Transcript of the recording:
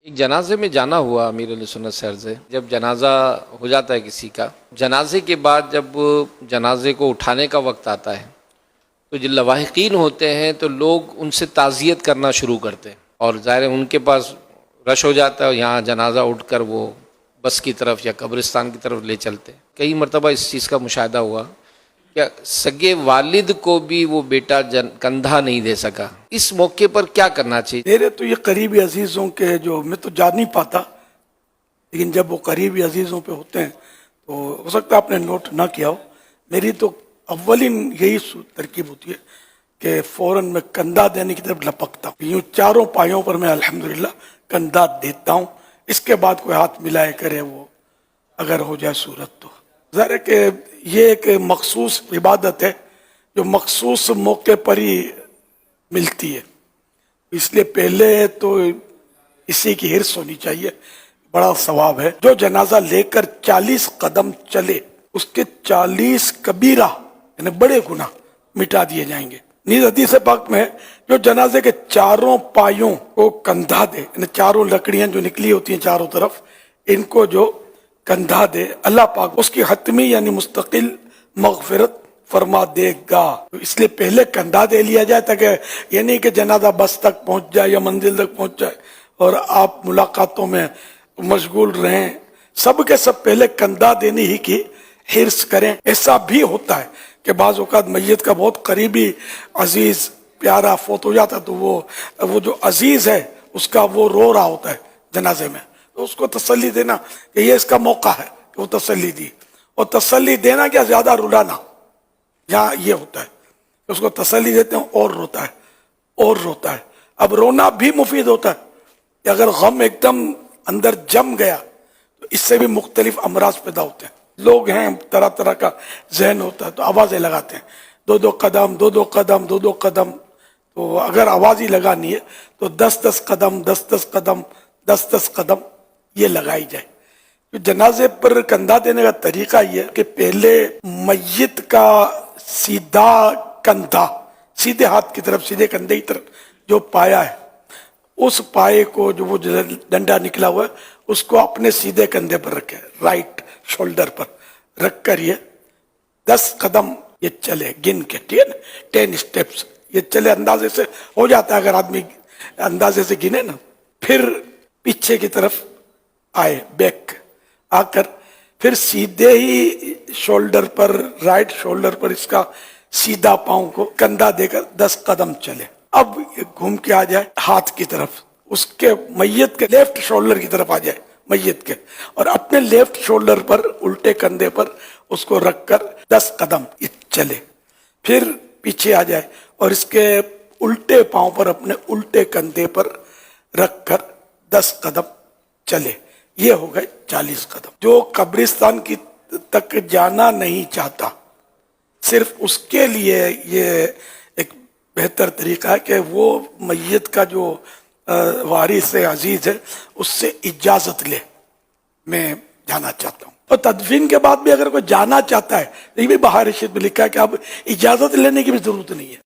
ایک جنازے میں جانا ہوا امیر علیہ سنت سر سے. جب جنازہ ہو جاتا ہے کسی کا، جنازے کے بعد جب جنازے کو اٹھانے کا وقت آتا ہے تو جو لواحقین ہوتے ہیں تو لوگ ان سے تعزیت کرنا شروع کرتے ہیں، اور ظاہر ہے ان کے پاس رش ہو جاتا ہے، یہاں جنازہ اٹھ کر وہ بس کی طرف یا قبرستان کی طرف لے چلتے ہیں. کئی مرتبہ اس چیز کا مشاہدہ ہوا کہ سگے والد کو بھی وہ بیٹا کندھا نہیں دے سکا. اس موقع پر کیا کرنا چاہیے؟ میرے تو یہ قریبی عزیزوں کے جو میں تو جان نہیں پاتا، لیکن جب وہ قریبی عزیزوں پہ ہوتے ہیں تو ہو سکتا ہے آپ نے نوٹ نہ کیا ہو، میری تو اولین یہی ترکیب ہوتی ہے کہ فوراً میں کندھا دینے کی طرف لپکتا ہوں. یوں چاروں پایوں پر میں الحمدللہ کندھا دیتا ہوں. اس کے بعد کوئی ہاتھ ملائے کرے وہ اگر ہو جائے صورت تو ظاہر ہے کہ یہ ایک مخصوص عبادت ہے جو مخصوص موقع پر ہی ملتی ہے، اس لیے پہلے تو اسی کی حرص ہونی چاہیے. بڑا ثواب ہے جو جنازہ لے کر 40 قدم چلے، اس کے 40 کبیرہ یعنی بڑے گناہ مٹا دیے جائیں گے. نیز حدیث پاک میں ہے جو جنازے کے چاروں پایوں کو کندھا دے، یعنی چاروں لکڑیاں جو نکلی ہوتی ہیں چاروں طرف، ان کو جو کندھا دے اللہ پاک اس کی حتمی یعنی مستقل مغفرت فرما دے گا. اس لیے پہلے کندھا دے لیا جائے تاکہ یہ نہیں کہ جنازہ بس تک پہنچ جائے یا منزل تک پہنچ جائے اور آپ ملاقاتوں میں مشغول رہیں. سب کے سب پہلے کندھا دینے ہی کی حرص کریں. ایسا بھی ہوتا ہے کہ بعض اوقات میت کا بہت قریبی عزیز پیارا فوت ہو جاتا ہے تو وہ جو عزیز ہے اس کا وہ رو رہا ہوتا ہے جنازے میں، تو اس کو تسلی دینا کہ یہ اس کا موقع ہے کہ وہ تسلی دی. اور تسلی دینا کیا زیادہ رلانا، یہاں یہ ہوتا ہے کہ اس کو تسلی دیتے ہیں اور روتا ہے اور روتا ہے. اب رونا بھی مفید ہوتا ہے کہ اگر غم ایک دم اندر جم گیا تو اس سے بھی مختلف امراض پیدا ہوتے ہیں. لوگ ہیں طرح طرح کا ذہن ہوتا ہے تو آوازیں لگاتے ہیں، دو قدم دو قدم دو قدم. تو اگر آواز ہی لگانی ہے تو 10 قدم 10 قدم 10 قدم یہ لگائی جائے. جنازے پر کندھا دینے کا طریقہ یہ ہے کہ پہلے میت کا سیدھا کندھا سیدھے ہاتھ کی طرف سیدھے کندھے کی طرف جو پایا ہے اس پائے کو جو وہ ڈنڈا نکلا ہوا ہے اس کو اپنے سیدھے کندھے پر رکھے، رائٹ شولڈر پر رکھ کر یہ 10 قدم یہ چلے گن کے، ٹھیک ہے نا، 10 اسٹیپس یہ چلے. اندازے سے ہو جاتا ہے اگر آدمی اندازے سے گنے نا. پھر پیچھے کی طرف آئے، بیک آ کر پھر سیدھے ہی شولڈر پر رائٹ شولڈر پر اس کا سیدھا پاؤں کو کندھا دے کر 10 قدم چلے. اب گھوم کے آ جائے ہاتھ کی طرف، اس کے میت کے لیفٹ شولڈر کی طرف آ جائے میت کے، اور اپنے لیفٹ شولڈر پر الٹے کندھے پر اس کو رکھ کر 10 قدم چلے. پھر پیچھے آ جائے اور اس کے الٹے پاؤں پر اپنے الٹے کندھے پر رکھ کر 10 قدم چلے. یہ ہو گئے 40 قدم. جو قبرستان کی تک جانا نہیں چاہتا صرف اس کے لیے یہ ایک بہتر طریقہ ہے کہ وہ میت کا جو وارث عزیز ہے اس سے اجازت لے، میں جانا چاہتا ہوں. اور تدفین کے بعد بھی اگر کوئی جانا چاہتا ہے، یہ بھی بہار رشید میں لکھا ہے کہ اب اجازت لینے کی بھی ضرورت نہیں ہے.